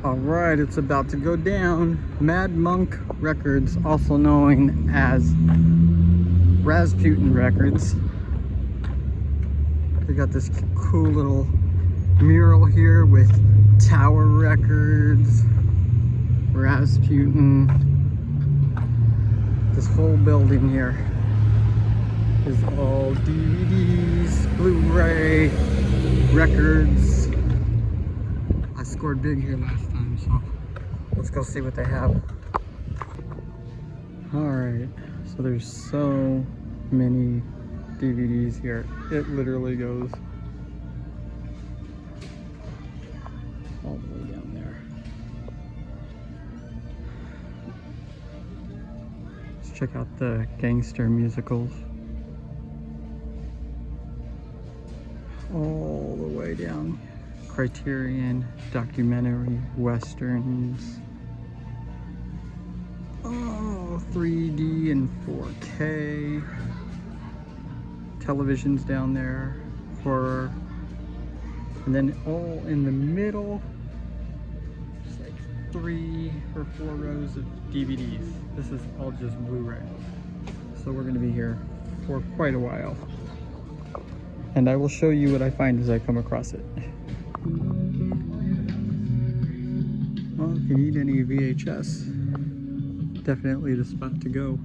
All right, it's about to go down. Mad Monk Records, also known as Rasputin Records. They got this cool little mural here with Tower Records, Rasputin. This whole building here is all DVDs, Blu-ray, records. I scored big here last time, so let's go see what they have. Alright, so there's so many DVDs here. It literally goes all the way down there. Let's check out the gangster musicals. All the way down. Criterion, documentary, westerns. Oh, 3D and 4K. Televisions down there, horror. And then all in the middle, just like 3 or 4 rows of DVDs. This is all just Blu-ray. So we're gonna be here for quite a while. And I will show you what I find as I come across it. Well, if you need any VHS, definitely the spot to go.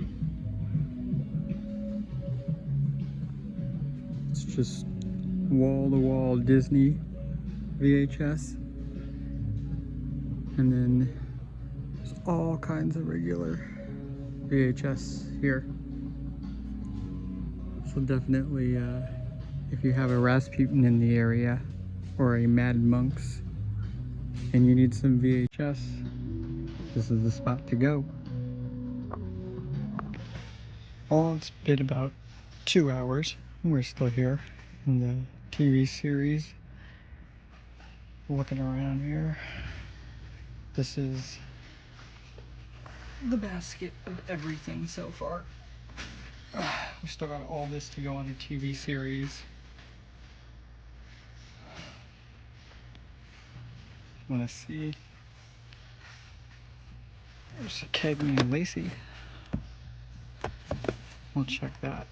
It's just wall-to-wall Disney VHS. And then there's all kinds of regular VHS here. So definitely, if you have a Rasputin in the area, or a Mad Monks, and you need some VHS, this is the spot to go. Well, it's been about 2 hours. We're still here in the TV series. Looking around here. This is the basket of everything so far. We still got all this to go on the TV series. Want to see? There's a Cagney and Lacey. We'll check that.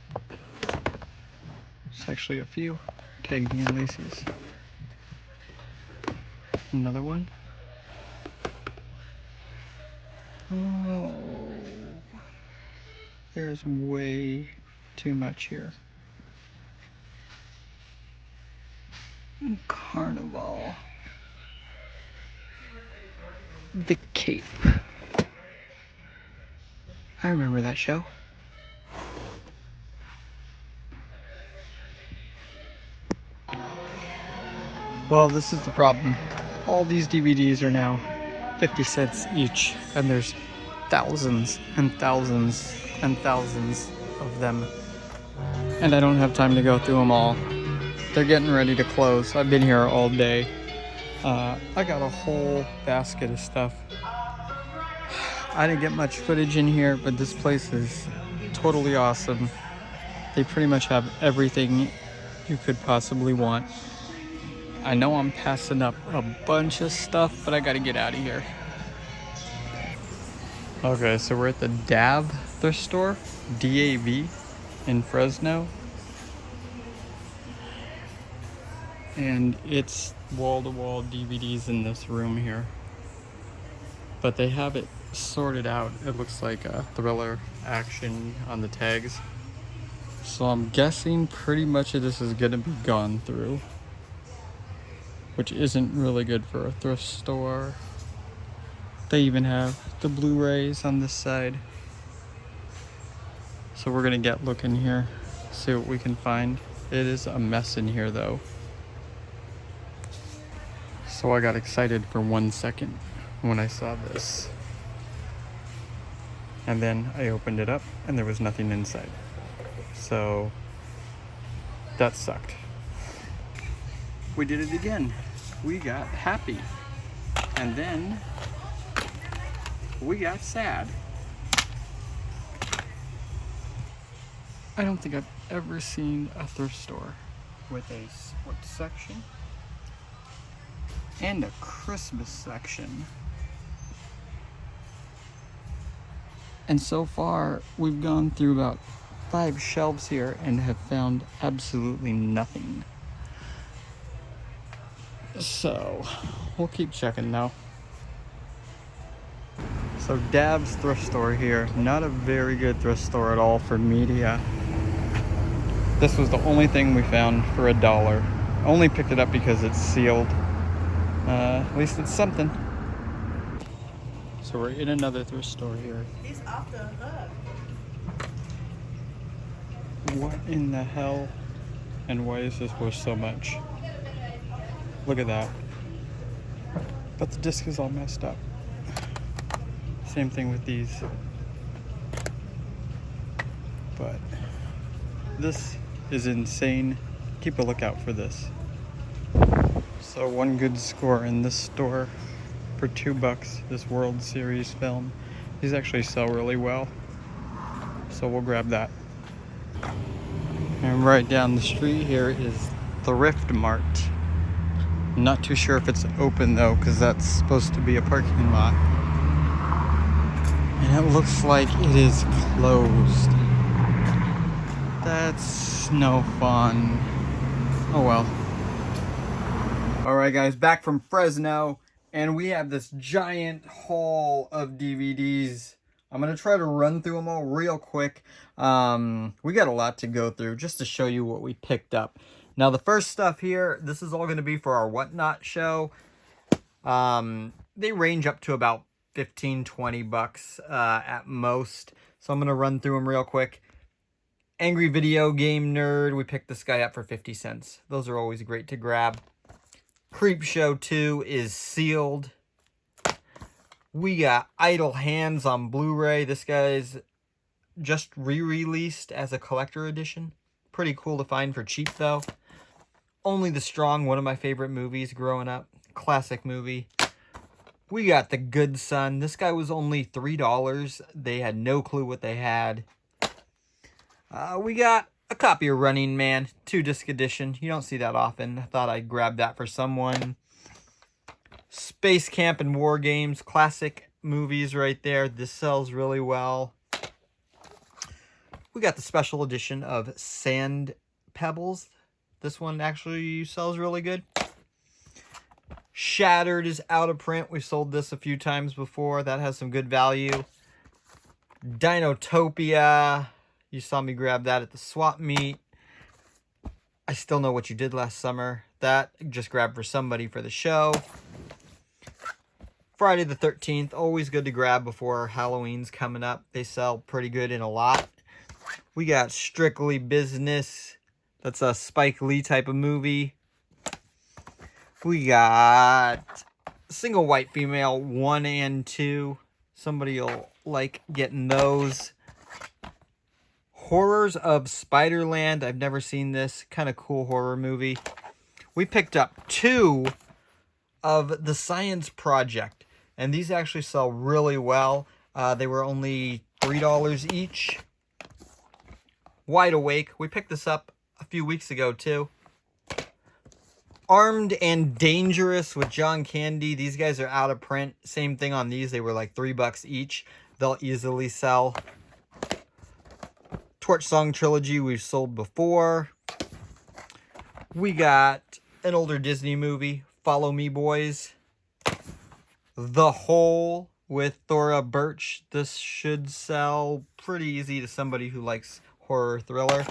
There's actually a few Cagney and Lacey's. Another one. Oh, there's way too much here. Carnival. The Cape. I remember that show. Well, this is the problem. All these DVDs are now 50 cents each, and there's thousands and thousands and thousands of them. And I don't have time to go through them all. They're getting ready to close. I've been here all day. I got a whole basket of stuff. I didn't get much footage in here, but this place is totally awesome. They pretty much have everything you could possibly want. I know I'm passing up a bunch of stuff, but I gotta get out of here. Okay, so we're at the DAV thrift store, DAV, in Fresno. And it's wall-to-wall DVDs in this room here. But they have it sorted out. It looks like a thriller action on the tags. So I'm guessing pretty much of this is gonna be gone through, which isn't really good for a thrift store. They even have the Blu-rays on this side. So we're gonna get looking here, see what we can find. It is a mess in here though. So I got excited for 1 second when I saw this. And then I opened it up and there was nothing inside. So that sucked. We did it again. We got happy. And then we got sad. I don't think I've ever seen a thrift store with a sports section and a Christmas section. And so far, we've gone through about 5 shelves here and have found absolutely nothing. So, we'll keep checking now. So Dab's thrift store here, not a very good thrift store at all for media. This was the only thing we found for $1. Only picked it up because it's sealed. At least it's something. So we're in another thrift store here. He's off the hook. What in the hell? And why is this worth so much? Look at that. But the disc is all messed up. Same thing with these. But this is insane. Keep a lookout for this. So one good score in this store for $2, this World Series film. These actually sell really well. So we'll grab that. And right down the street here is Thrift Mart. Not too sure if it's open though, because that's supposed to be a parking lot. And it looks like it is closed. That's no fun. Oh well. Alright guys, back from Fresno, and we have this giant haul of DVDs. I'm going to try to run through them all real quick. We got a lot to go through just to show you what we picked up. Now the first stuff here, this is all going to be for our Whatnot show. They range up to about $15-20 at most. So I'm going to run through them real quick. Angry Video Game Nerd, we picked this guy up for 50 cents. Those are always great to grab. Creepshow 2 is sealed. We got Idle Hands on Blu-ray. This guy's just re-released as a collector edition. Pretty cool to find for cheap though. Only the Strong, one of my favorite movies growing up. Classic movie. We got The Good Son. This guy was only $3. They had no clue what they had. We got a copy of Running Man, 2-disc edition. You don't see that often. I thought I'd grab that for someone. Space Camp and War Games, classic movies right there. This sells really well. We got the special edition of Sand Pebbles. This one actually sells really good. Shattered is out of print. We've sold this a few times before. That has some good value. Dinotopia. You saw me grab that at the swap meet. I Still Know What You Did Last Summer. That just grabbed for somebody for the show. Friday the 13th. Always good to grab before Halloween's coming up. They sell pretty good in a lot. We got Strictly Business. That's a Spike Lee type of movie. We got Single White Female 1 and 2. Somebody will like getting those. Horrors of Spiderland. I've never seen this. Kind of cool horror movie. We picked up 2 of The Science Project. And these actually sell really well. They were only $3 each. Wide Awake. We picked this up a few weeks ago too. Armed and Dangerous with John Candy. These guys are out of print. Same thing on these. They were like $3 each. They'll easily sell. Torch Song Trilogy we've sold before. We got an older Disney movie, Follow Me Boys. The Hole with Thora Birch. This should sell pretty easy to somebody who likes horror thriller.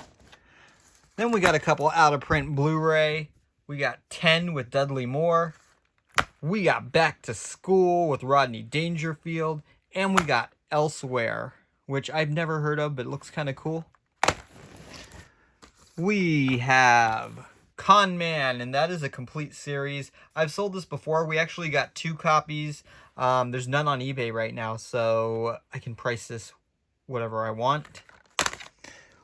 Then we got a couple out of print Blu-ray. We got 10 with Dudley Moore. We got Back to School with Rodney Dangerfield. And we got Elsewhere, which I've never heard of, but it looks kind of cool. We have Con Man, and that is a complete series. I've sold this before. We actually got 2 copies. There's none on eBay right now, so I can price this whatever I want.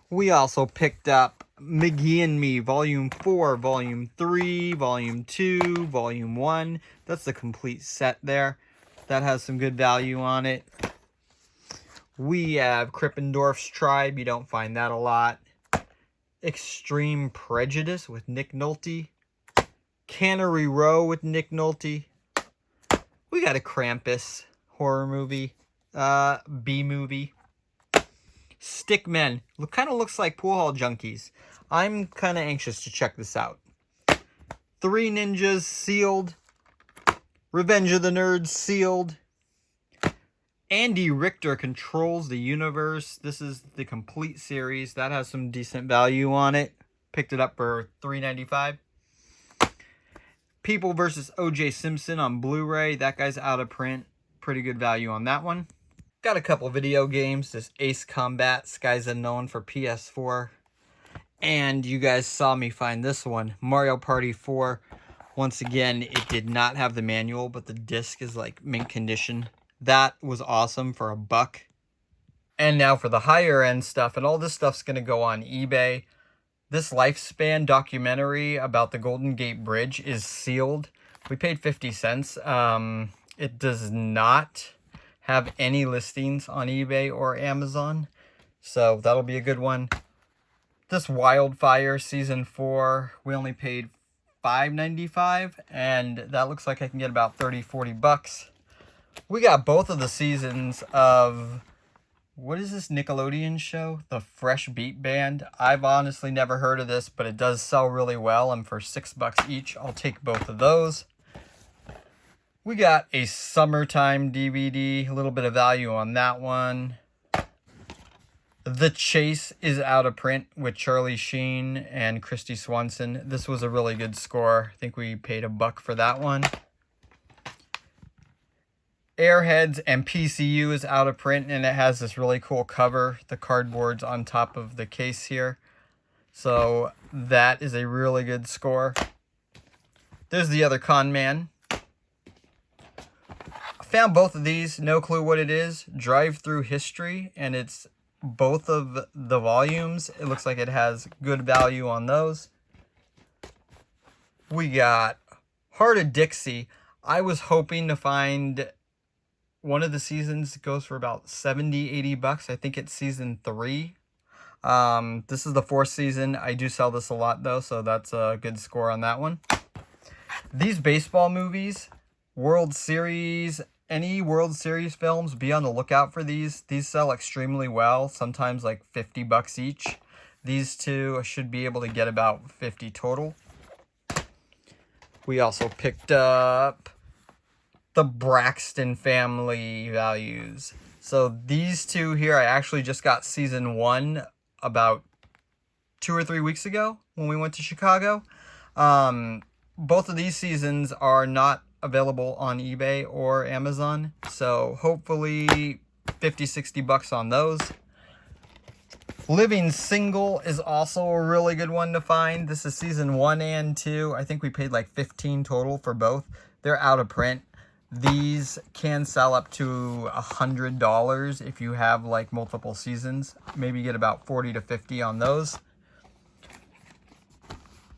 We also picked up McGee and Me, Volume 4, Volume 3, Volume 2, Volume 1. That's the complete set there. That has some good value on it. We have Krippendorf's Tribe. You don't find that a lot. Extreme Prejudice with Nick Nolte. Cannery Row with Nick Nolte. We got a Krampus horror movie, B movie. Stickmen. Kind of looks like Pool Hall Junkies. I'm kind of anxious to check this out. Three Ninjas sealed. Revenge of the Nerds sealed. Andy Richter Controls the Universe. This is the complete series. That has some decent value on it. Picked it up for $3.95. People vs. O.J. Simpson on Blu-ray. That guy's out of print. Pretty good value on that one. Got a couple video games. This Ace Combat, Skies Unknown for PS4. And you guys saw me find this one, Mario Party 4. Once again, it did not have the manual, but the disc is like mint condition. That was awesome for $1. And now for the higher end stuff, and all this stuff's going to go on eBay. This Lifespan documentary about the Golden Gate Bridge is sealed. We paid 50 cents. It does not have any listings on eBay or Amazon, so that'll be a good one. This Wildfire Season 4, we only paid $5.95, and that looks like I can get about 30-40 bucks. We got both of the seasons of, what is this Nickelodeon show? The Fresh Beat Band. I've honestly never heard of this, but it does sell really well, and for $6 each, I'll take both of those. We got a Summertime DVD, a little bit of value on that one. The Chase is out of print with Charlie Sheen and Christy Swanson. This was a really good score. I think we paid $1 for that one. Airheads and PCU is out of print, and it has this really cool cover. The cardboard's on top of the case here. So that is a really good score. There's the other Con Man. I found both of these, no clue what it is. Drive Through History, and it's both of the volumes. It looks like it has good value on those. We got Heart of Dixie. I was hoping to find one of the seasons. Goes for about 70-80 bucks. I think it's season 3. This is the 4th season. I do sell this a lot though, so that's a good score on that one. These baseball movies, World Series, any World Series films, be on the lookout for these. These sell extremely well, sometimes like 50 bucks each. These two I should be able to get about 50 total. We also picked up the Braxton Family values. So these two here, I actually just got season 1 about 2 or 3 weeks ago when we went to Chicago. Both of these seasons are not available on eBay or Amazon, so hopefully 50-60 bucks on those. Living Single is also a really good one to find. This is season 1 and 2. I think we paid like 15 total for both. They're out of print. These can sell up to $100 if you have like multiple seasons. Maybe get about 40 to 50 on those.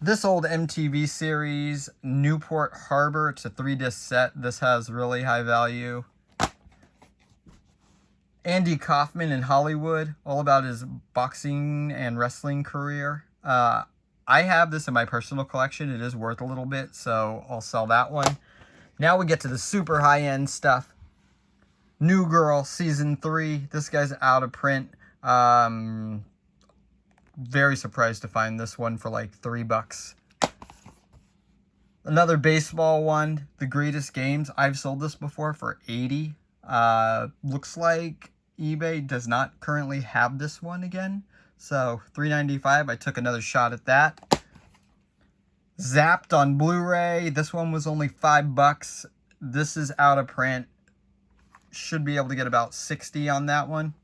This old MTV series, Newport Harbor, it's a 3-disc set. This has really high value. Andy Kaufman in Hollywood, all about his boxing and wrestling career. I have this in my personal collection. It is worth a little bit, so I'll sell that one. Now we get to the super high-end stuff. New Girl, Season 3. This guy's out of print. Very surprised to find this one for like $3. Another baseball one, The Greatest Games. I've sold this before for $80. Looks like eBay does not currently have this one again. So $3.95. I took another shot at that. Zapped on Blu-ray. This one was only $5. This is out of print. Should be able to get about 60 on that one.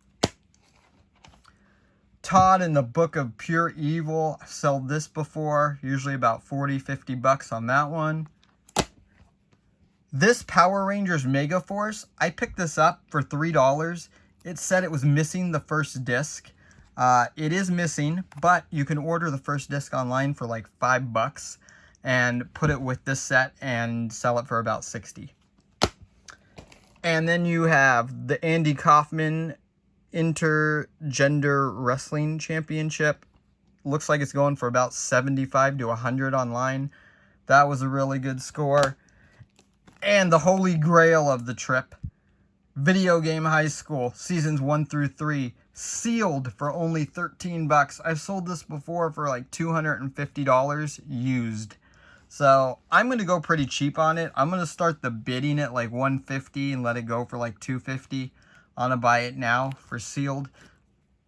Todd in the Book of Pure Evil. I've sold this before. Usually about 40-50 bucks on that one. This Power Rangers Mega Force. I picked this up for $3. It said it was missing the first disc. It is missing, but you can order the first disc online for like $5 and put it with this set and sell it for about 60. And then you have the Andy Kaufman Intergender Wrestling Championship. Looks like it's going for about 75 to 100 online. That was a really good score. And the holy grail of the trip, Video Game High School, Seasons 1 through 3, sealed for only $13. I've sold this before for like $250 used. So I'm going to go pretty cheap on it. I'm going to start the bidding at like $150 and let it go for like $250. I'm going to buy it now for sealed.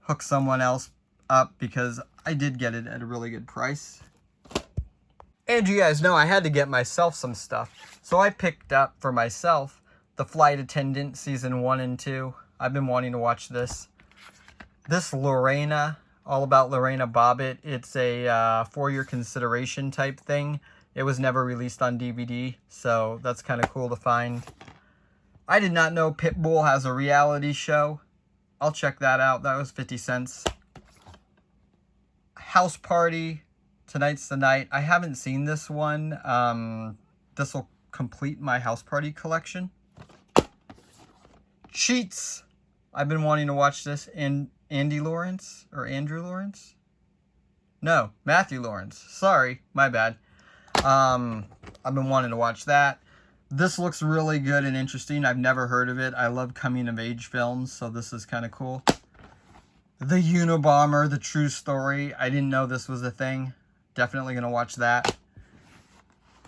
Hook someone else up because I did get it at a really good price. And you guys know I had to get myself some stuff. So I picked up for myself The Flight Attendant Season 1 and 2. I've been wanting to watch this. This Lorena, all about Lorena Bobbitt. It's a For Your Consideration type thing. It was never released on DVD, so that's kind of cool to find. I did not know Pitbull has a reality show. I'll check that out. That was 50 cents. House Party, Tonight's the Night. I haven't seen this one. This will complete my House Party collection. Cheats. I've been wanting to watch this. And Andy Lawrence or Andrew Lawrence? No, Matthew Lawrence. Sorry, my bad. I've been wanting to watch that. This looks really good and interesting. I've never heard of it. I love coming of age films, so this is kind of cool. The Unabomber, The True Story. I didn't know this was a thing. Definitely going to watch that.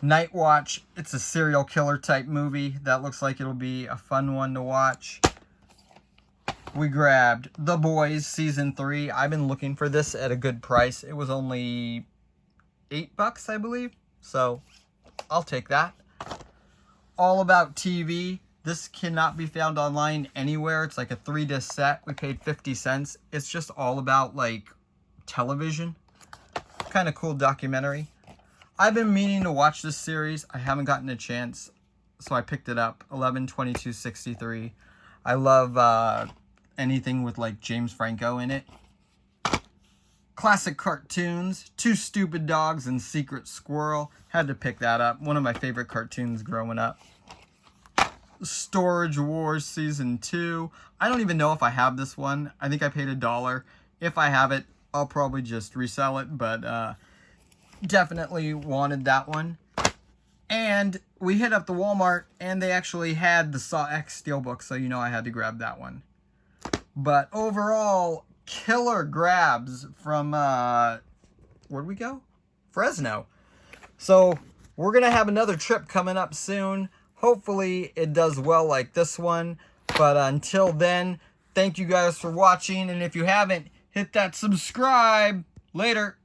Night Watch. It's a serial killer type movie. That looks like it'll be a fun one to watch. We grabbed The Boys Season 3. I've been looking for this at a good price. It was only $8, I believe. So, I'll take that. All About TV. This cannot be found online anywhere. It's like a 3-disc set. We paid 50 cents. It's just all about, like, television. Kind of cool documentary. I've been meaning to watch this series. I haven't gotten a chance, so I picked it up. 11/22/63. I love anything with, like, James Franco in it. Classic cartoons, Two Stupid Dogs and Secret Squirrel. Had to pick that up. One of my favorite cartoons growing up. Storage Wars Season 2. I don't even know if I have this one. I think I paid $1. If I have it, I'll probably just resell it, but definitely wanted that one. And we hit up the Walmart, and they actually had the Saw X Steelbook, so you know I had to grab that one. But overall, killer grabs from, where'd we go? Fresno. So, we're going to have another trip coming up soon. Hopefully, it does well like this one. But until then, thank you guys for watching. And if you haven't, hit that subscribe. Later.